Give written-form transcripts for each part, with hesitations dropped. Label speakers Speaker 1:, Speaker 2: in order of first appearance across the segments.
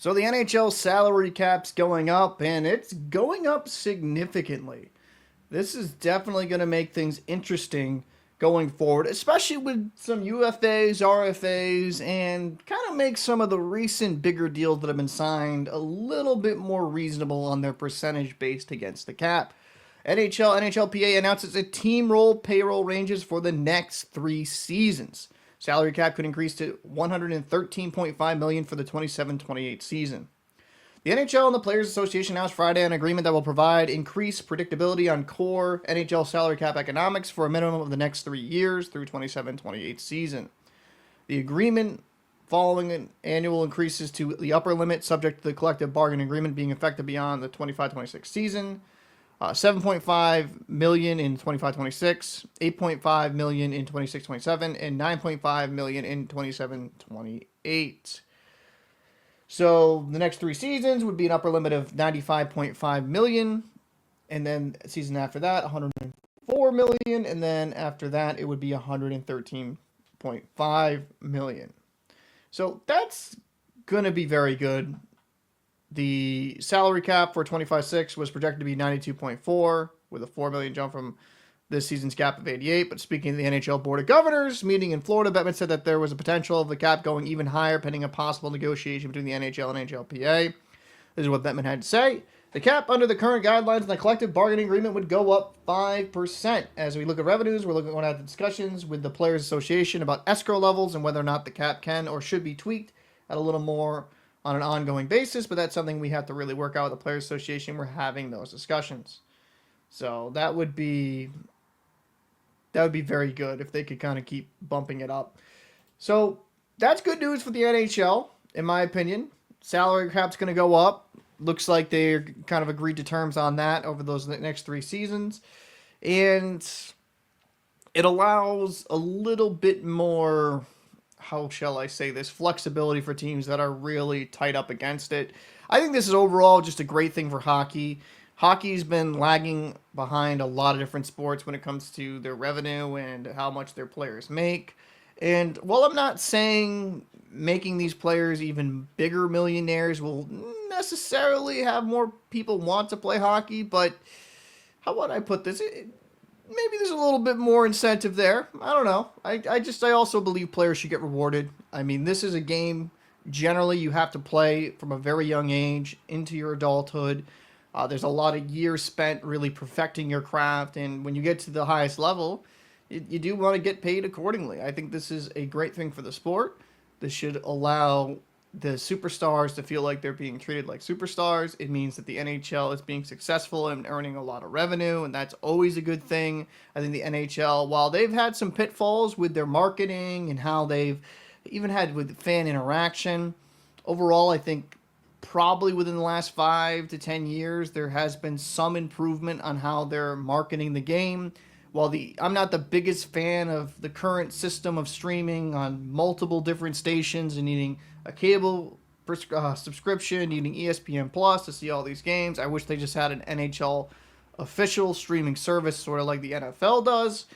Speaker 1: So the NHL salary cap's going up, and it's going up significantly. This is definitely going to make things interesting going forward, especially with some UFAs, RFAs, and kind of make some of the recent bigger deals that have been signed a little bit more reasonable on their percentage based against the cap. NHLPA announces a team roll payroll ranges for the next 3 seasons. Salary cap could increase to 113.5 million for the 27-28 season. The NHL and the Players Association announced Friday an agreement that will provide increased predictability on core NHL salary cap economics for a minimum of the next 3 years through 27-28 season. The agreement following an annual increases to the upper limit subject to the collective bargaining agreement being effective beyond the 25-26 season. 7.5 million in 25-26, 8.5 million in 26-27, and 9.5 million in 27-28. So the next 3 seasons would be an upper limit of 95.5 million, and then season after that 104 million, and then after that it would be 113.5 million. So that's going to be very good. The salary cap for 25-6 was projected to be 92.4, with a 4 million jump from this season's cap of 88. But speaking of the NHL Board of Governors meeting in Florida, Bettman said that there was a potential of the cap going even higher pending a possible negotiation between the NHL and NHLPA. This is what Bettman had to say. The cap under the current guidelines and the collective bargaining agreement would go up 5%. As we look at revenues, we're looking at the discussions with the Players Association about escrow levels and whether or not the cap can or should be tweaked at a little more on an ongoing basis, but that's something we have to really work out with the Players Association. We're having those discussions. So that would be very good if they could kind of keep bumping it up. So that's good news for the NHL, in my opinion. Salary cap's going to go up. Looks like they're kind of agreed to terms on that over those next 3 seasons. And it allows a little bit more, how shall I say this, flexibility for teams that are really tight up against it. I think this is overall just a great thing for hockey. Hockey's been lagging behind a lot of different sports when it comes to their revenue and how much their players make. And while I'm not saying making these players even bigger millionaires will necessarily have more people want to play hockey, but how would I put this? Maybe there's a little bit more incentive there. I don't know. I also believe players should get rewarded. I mean, this is a game generally you have to play from a very young age into your adulthood. There's a lot of years spent really perfecting your craft, and when you get to the highest level, you do want to get paid accordingly. I think this is a great thing for the sport. This should allow the superstars to feel like they're being treated like superstars. It means that the NHL is being successful and earning a lot of revenue, and that's always a good thing. I think the NHL, while they've had some pitfalls with their marketing and how they've even had with fan interaction, overall, I think probably within the last 5 to 10 years, there has been some improvement on how they're marketing the game. While I'm not the biggest fan of the current system of streaming on multiple different stations and needing a cable subscription, needing ESPN Plus to see all these games. I wish they just had an NHL official streaming service, sort of like the NFL does.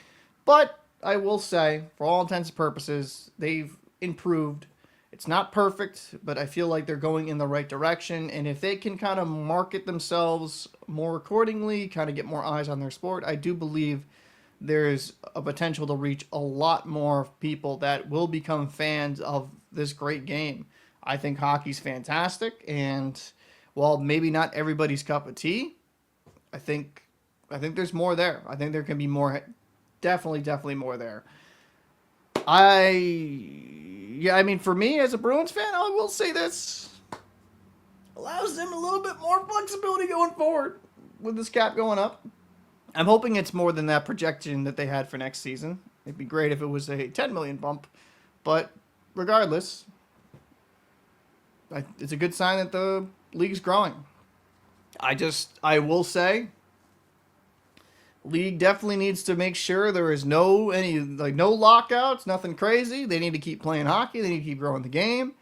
Speaker 1: But I will say, for all intents and purposes, they've improved. It's not perfect, but I feel like they're going in the right direction. And if they can kind of market themselves more accordingly, kind of get more eyes on their sport, I do believe there's a potential to reach a lot more people that will become fans of this great game. I think hockey's fantastic, and while maybe not everybody's cup of tea, I think there's more there. I think there can be more, definitely more there. I mean, for me as a Bruins fan, I will say this allows them a little bit more flexibility going forward with this cap going up. I'm hoping it's more than that projection that they had for next season. It'd be great if it was a 10 million bump, but regardless, it's a good sign that the league's growing. I will say, league definitely needs to make sure there is no lockouts, nothing crazy. They need to keep playing hockey. They need to keep growing the game.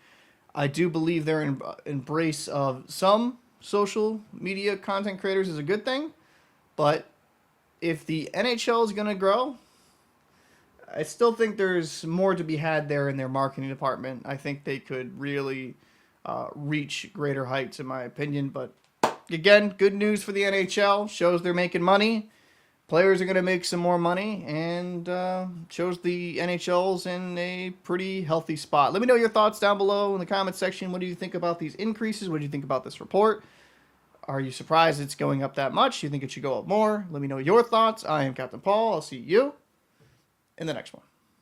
Speaker 1: I do believe their embrace of some social media content creators is a good thing, but if the NHL is going to grow, I still think there's more to be had there in their marketing department. I think they could really reach greater heights, in my opinion. But again, good news for the NHL. Shows they're making money. Players are going to make some more money, and shows the NHL's in a pretty healthy spot. Let me know your thoughts down below in the comment section. What do you think about these increases? What do you think about this report? Are you surprised it's going up that much? Do you think it should go up more? Let me know your thoughts. I am Captain Paul. I'll see you in the next one.